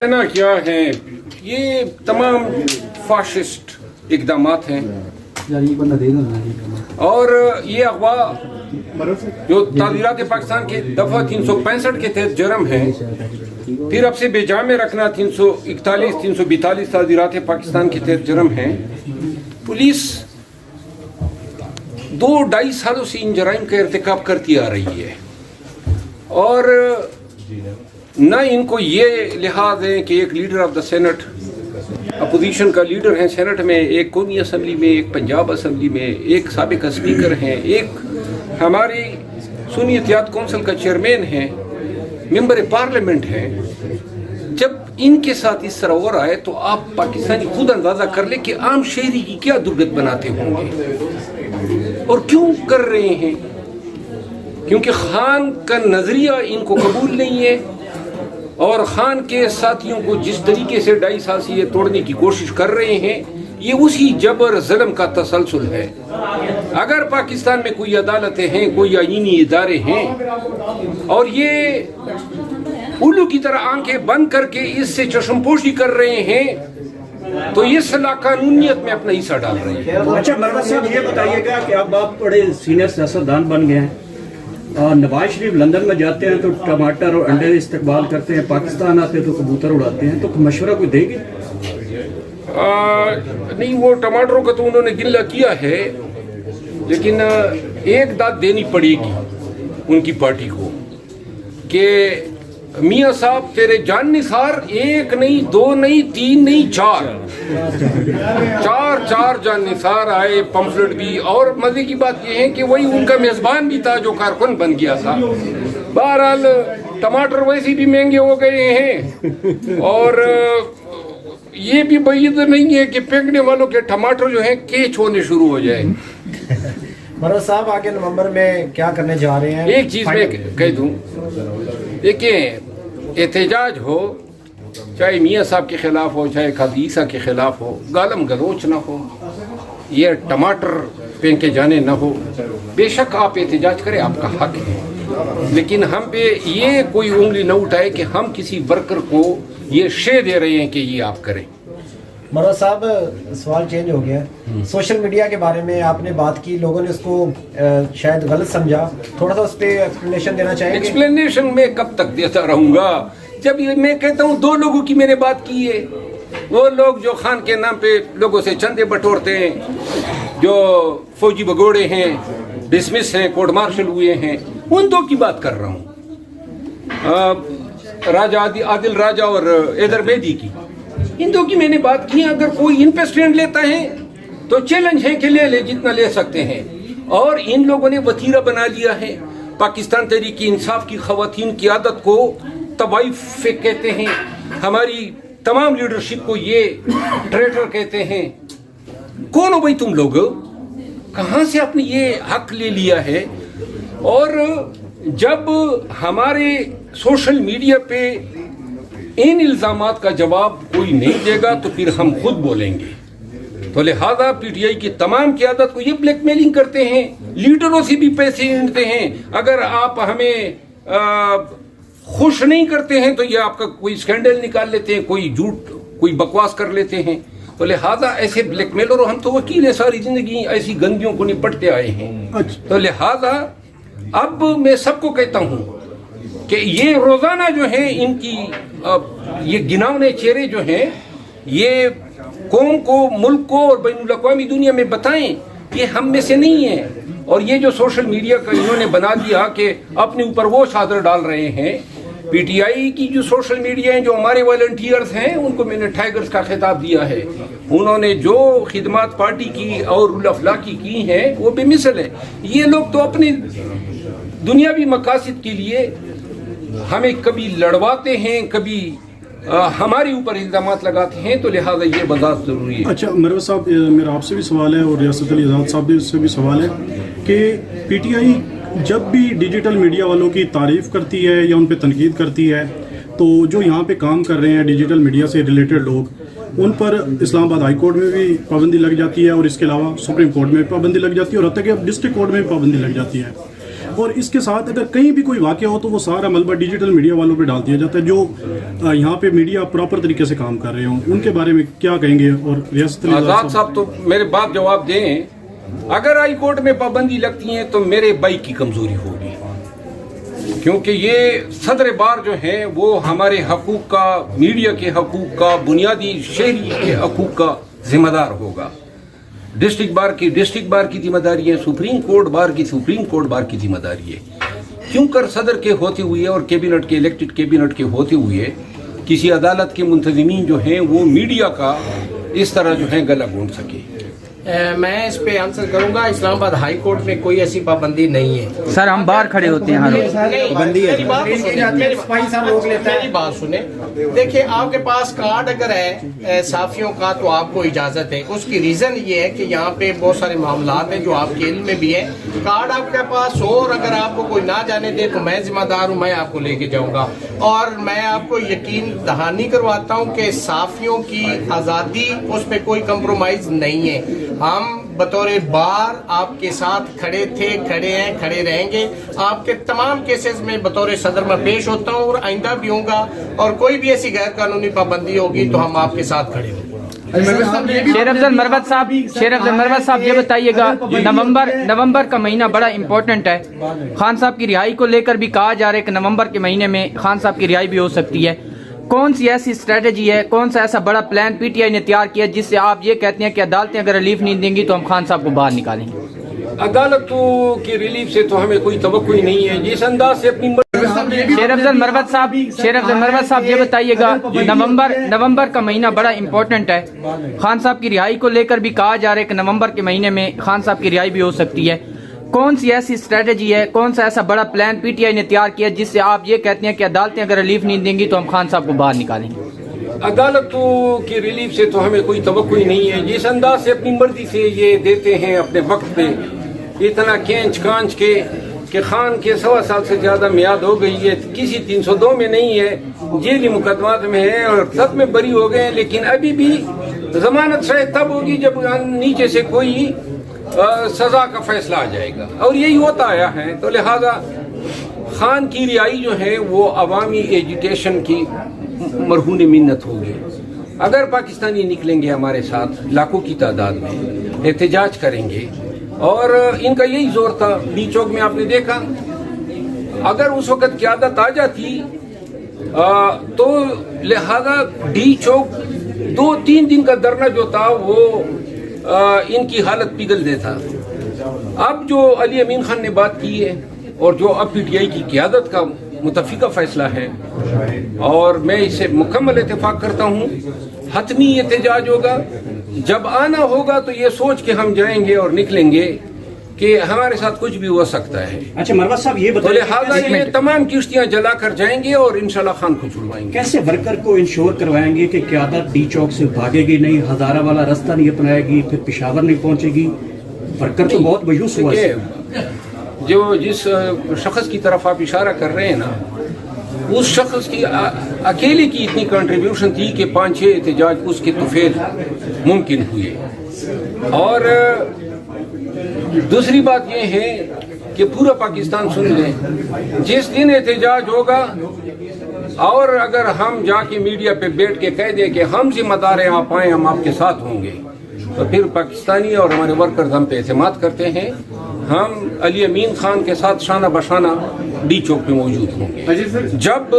ना क्या है, ये तमाम फाशिस्ट इकदामात हैं और ये अगवा जो ताज़ीरात पाकिस्तान के दफ़ा 365 के तहत जुर्म है, फिर अब से बेजा में रखना 341, 342 ताज़ीरात पाकिस्तान के तहत जुर्म है। पुलिस 2-2.5 सालों से इन जराइम का इर्तिकाब करती आ रही है और न इनको ये लिहाज है कि एक leader of the senate, opposition का लीडर है सेनेट में, एक कौमी असम्बली में, एक पंजाब असम्बली में, एक साबिक स्पीकर हैं, एक हमारी सुन्नी एहतियात कौंसिल का चेयरमैन है, मेंबर पार्लियामेंट हैं। जब इनके साथ इस तरह हो रहा है तो आप पाकिस्तानी खुद अंदाज़ा कर ले कि आम शहरी की क्या दुर्गत बनाते होंगे और क्यों कर रहे हैं। क्योंकि खान का नज़रिया इनको कबूल नहीं है और खान के साथियों को जिस तरीके से 2.5 साल से ये तोड़ने की कोशिश कर रहे हैं, ये उसी जबर ज़ुल्म का तसलसल है। अगर पाकिस्तान में कोई अदालतें हैं, कोई आईनी इदारे हैं और ये उल्लू की तरह आंखें बंद करके इससे चश्मपोशी कर रहे हैं तो ये सलाह कानूनियत में अपना हिस्सा डाल रहे हैं। अच्छा मरवत साहब, ये बताइएगा कि अब आप बड़े सीनियर सियासतदान बन गए हैं और नवाज शरीफ लंदन में जाते हैं तो टमाटर और अंडे इस्तेमाल करते हैं, पाकिस्तान आते हैं तो कबूतर उड़ाते हैं, तो मशवरा कोई देगी? नहीं, वो टमाटरों का तो उन्होंने गिल्ला किया है, लेकिन एक दाद देनी पड़ेगी उनकी पार्टी को कि मियाँ साहब तेरे जान निसार 1 नहीं 2 नहीं 3 नहीं 4 जान निसार आए, पम्फलेट भी। और मजे की बात यह है कि वही उनका मेजबान भी था जो कारकुन बन गया था। बहरहाल टमाटर वैसे भी महंगे हो गए हैं और ये भी बैद नहीं है कि फेंकने वालों के टमाटर जो हैं केच होने शुरू हो जाए। मरवत साहब, आगे नवंबर में क्या करने जा रहे हैं? एक चीज मैं कह दूं, देखिए एहतजाज हो, चाहे मियाँ साहब के खिलाफ हो, चाहे काजी ईसा के खिलाफ हो, गालम गलोच ना हो, ये टमाटर फेंके जाने ना हो, बेशक आप एहतजाज करें, आपका हक है, लेकिन हम पे ये कोई उंगली न उठाए कि हम किसी वर्कर को ये शे दे रहे हैं कि ये आप करें। मरवत साहब, सवाल चेंज हो गया। सोशल मीडिया के बारे में आपने बात की, लोगों ने उसको शायद गलत समझा, थोड़ा सा उस पर एक्सप्लेनेशन देना चाहेंगे? एक्सप्लेनेशन मैं कब तक देता रहूंगा? जब ये मैं कहता हूँ 2 लोगों की मैंने बात की है, वो लोग जो खान के नाम पे लोगों से चंदे बटोरते हैं, जो फौजी भगोड़े हैं, डिसमिस हैं, कोर्ट मार्शल हुए हैं, उन 2 की बात कर रहा हूँ, राजा आदिल राजा और हैदर बेदी की। इन 2 की मैंने बात की। अगर कोई इन पे स्टैंड लेता है तो चैलेंज है कि ले जितना ले सकते हैं। और इन लोगों ने वतीरा बना लिया है पाकिस्तान तहरीक इंसाफ की खवातीन की आदत को तवाइफ कहते हैं, हमारी तमाम लीडरशिप को ये ट्रेटर कहते हैं। कौन हो भाई तुम लोग? कहाँ से आपने ये हक ले लिया है? और जब हमारे सोशल मीडिया पे इन इल्जामात का जवाब कोई नहीं देगा तो फिर हम खुद बोलेंगे। तो लिहाजा पीटीआई की तमाम क़यादत को ये ब्लैकमेलिंग करते हैं, लीडरों से भी पैसे लेते हैं। अगर आप हमें खुश नहीं करते हैं तो ये आपका कोई स्कैंडल निकाल लेते हैं, कोई झूठ कोई बकवास कर लेते हैं। तो लिहाजा ऐसे ब्लैकमेलर, हम तो वकील हैं, सारी जिंदगी ऐसी गंदियों को निपटते आए हैं। तो लिहाजा अब मैं सबको कहता हूँ कि ये रोजाना जो है इनकी ये गिनावने चेहरे जो हैं, ये कौम को, मुल्क को और बैनुल अक़वामी दुनिया में बताएं कि हम में से नहीं है। और ये जो सोशल मीडिया का इन्होंने बना दिया कि अपने ऊपर वो चादर डाल रहे हैं। पीटीआई की जो सोशल मीडिया है, जो हमारे वॉलंटियर्स हैं, उनको मैंने टाइगर्स का खिताब दिया है। उन्होंने जो खिदमत पार्टी की और उल अफलाकी की हैं वो बेमिसल है। ये लोग तो अपने दुनियावी मकासद के लिए हमें कभी लड़वाते हैं, कभी हमारे ऊपर इल्जामात लगाते हैं, तो लिहाजा ये बर्दाश्त जरूरी है। अच्छा मरवत साहब, मेरा आपसे भी सवाल है और रियासत अली आज़ाद साहब से भी सवाल है कि पीटीआई जब भी डिजिटल मीडिया वालों की तारीफ़ करती है या उन पर तनकीद करती है, तो जो यहाँ पे काम कर रहे हैं डिजिटल मीडिया से रिलेटेड लोग, उन पर इस्लामाबाद हाई कोर्ट में भी पाबंदी लग जाती है और इसके अलावा सुप्रीम कोर्ट में पाबंदी लग जाती है और हत्ता कि अब डिस्ट्रिक्ट कोर्ट में भी पाबंदी लग जाती है। اور اس کے ساتھ اگر کہیں بھی کوئی واقعہ ہو تو وہ سارا ملبہ ڈیجیٹل میڈیا والوں پہ ڈال دیا جاتا ہے، جو یہاں پہ میڈیا پراپر طریقے سے کام کر رہے ہوں، ان کے بارے میں کیا کہیں گے؟ اور ریاست آزاد صاحب تو میرے بات جواب دیں، اگر ہائی کورٹ میں پابندی لگتی ہے تو میرے بائک کی کمزوری ہوگی، کیونکہ یہ صدر بار جو ہیں وہ ہمارے حقوق کا، میڈیا کے حقوق کا، بنیادی شہری کے حقوق کا ذمہ دار ہوگا۔ ڈسٹرکٹ بار کی ذمہ داری ہے، سپریم کورٹ بار کی ذمہ داری ہے۔ کیوں کر صدر کے ہوتے ہوئے اور کیبنٹ کے، الیکٹڈ کیبنٹ کے ہوتے ہوئے کسی عدالت کے منتظمین جو ہیں وہ میڈیا کا اس طرح جو ہے گلا گھونٹ سکے؟ میں اس پہ آنسر کروں گا، اسلام آباد ہائی کورٹ میں کوئی ایسی پابندی نہیں ہے۔ سر ہم باہر کھڑے ہوتے ہیں، میری بات سنیں، دیکھیں آپ کے پاس کارڈ اگر ہے صحافیوں کا تو آپ کو اجازت ہے، اس کی ریزن یہ ہے کہ یہاں پہ بہت سارے معاملات ہیں جو آپ کے علم میں بھی ہے۔ کارڈ آپ کے پاس ہو اور اگر آپ کو کوئی نہ جانے دے تو میں ذمہ دار ہوں، میں آپ کو لے کے جاؤں گا، اور میں آپ کو یقین دہانی کرواتا ہوں کہ صحافیوں کی آزادی اس پہ کوئی کمپرومائز نہیں ہے۔ ہم بطور بار آپ کے ساتھ کھڑے تھے، کھڑے ہیں، کھڑے رہیں گے۔ آپ کے تمام کیسز میں بطور صدر میں پیش ہوتا ہوں اور آئندہ بھی ہوں گا، اور کوئی بھی ایسی غیر قانونی پابندی ہوگی تو ہم آپ کے ساتھ کھڑے ہوں گے۔ شیر افضل مروت صاحب یہ بتائیے گا، نومبر کا مہینہ بڑا امپورٹنٹ ہے، خان صاحب کی رہائی کو لے کر بھی کہا جا رہا ہے کہ نومبر کے مہینے میں خان صاحب کی رہائی بھی ہو سکتی ہے۔ کون سی ایسی اسٹریٹجی ہے، کون سا ایسا بڑا پلان پی ٹی آئی نے تیار کیا جس سے آپ یہ کہتے ہیں کہ عدالتیں اگر ریلیف نہیں دیں گی تو ہم خان صاحب کو باہر نکالیں گے؟ عدالتوں کی ریلیف سے تو ہمیں کوئی توقع ہی نہیں ہے، جس انداز سے اپنی شیر افضل مروت صاحب یہ بتائیے گا، نومبر کا مہینہ بڑا امپورٹنٹ ہے، خان صاحب کی رہائی کو لے کر بھی کہا جا رہا ہے کہ نومبر کے مہینے میں خان صاحب کی رہائی بھی ہو سکتی ہے۔ کون سی ایسی اسٹریٹجی ہے، کون سا ایسا بڑا پلان پی ٹی آئی نے تیار کیا جس سے آپ یہ کہتے ہیں کہ عدالتیں اگر ریلیف نہیں دیں گی تو ہم خان صاحب کو باہر نکالیں گے؟ عدالتوں کی ریلیف سے تو ہمیں کوئی توقع ہی نہیں ہے، جس انداز سے اپنی مرضی سے یہ دیتے ہیں اپنے وقت پہ، اتنا کھینچ کانچ کے کہ خان کے 1.25 سال سے زیادہ میعاد ہو گئی ہے، کسی 302 میں نہیں ہے، جیلی مقدمات میں ہے اور سب میں بری ہو گئے ہیں، لیکن ابھی بھی ضمانت شاید تب ہوگی جب نیچے سے کوئی سزا کا فیصلہ آ جائے گا، اور یہی ہوتا آیا ہے۔ تو لہذا خان کی رہائی جو ہے وہ عوامی ایجوٹیشن کی مرہون منت ہوگی۔ اگر پاکستانی نکلیں گے ہمارے ساتھ لاکھوں کی تعداد میں، احتجاج کریں گے، اور ان کا یہی زور تھا۔ ڈی چوک میں آپ نے دیکھا، اگر اس وقت قیادت آ جاتی تو لہذا ڈی چوک 2-3 دن کا دھرنا جو تھا وہ ان کی حالت پگھل دیتا۔ اب جو علی امین خان نے بات کی ہے اور جو اب پی ٹی آئی کی قیادت کا متفقہ فیصلہ ہے، اور میں اس سے مکمل اتفاق کرتا ہوں، حتمی احتجاج ہوگا۔ جب آنا ہوگا تو یہ سوچ کے ہم جائیں گے اور نکلیں گے کہ ہمارے ساتھ کچھ بھی ہو سکتا ہے۔ اچھا مروت صاحب یہ تو بتائیے، لہٰذا یہ تمام کشتیاں جلا کر جائیں گے اور انشاءاللہ خان کو چھڑوائیں گے۔ کیسے ورکر کو انشور کروائیں گے کہ قیادت ڈی چوک سے بھاگے گی نہیں، ہزارہ والا راستہ نہیں اپنائے گی، پھر پشاور نہیں پہنچے گی؟ ورکر تو بہت مایوس ہوا ہے۔ جس شخص کی طرف آپ اشارہ کر رہے ہیں نا، اس شخص کی اکیلے کی اتنی کنٹریبیوشن تھی کہ 5-6 احتجاج اس کے طفیل ممکن ہوئے۔ اور دوسری بات یہ ہے کہ پورا پاکستان سن لیں، جس دن احتجاج ہوگا اور اگر ہم جا کے میڈیا پہ بیٹھ کے کہہ دیں کہ ہم ذمہ دار ہیں، آپ آئیں، ہم آپ کے ساتھ ہوں گے، تو پھر پاکستانی اور ہمارے ورکرز ہم پہ اعتماد کرتے ہیں۔ ہم علی امین خان کے ساتھ شانہ بشانہ ڈی چوک پہ موجود ہوں گے۔ جب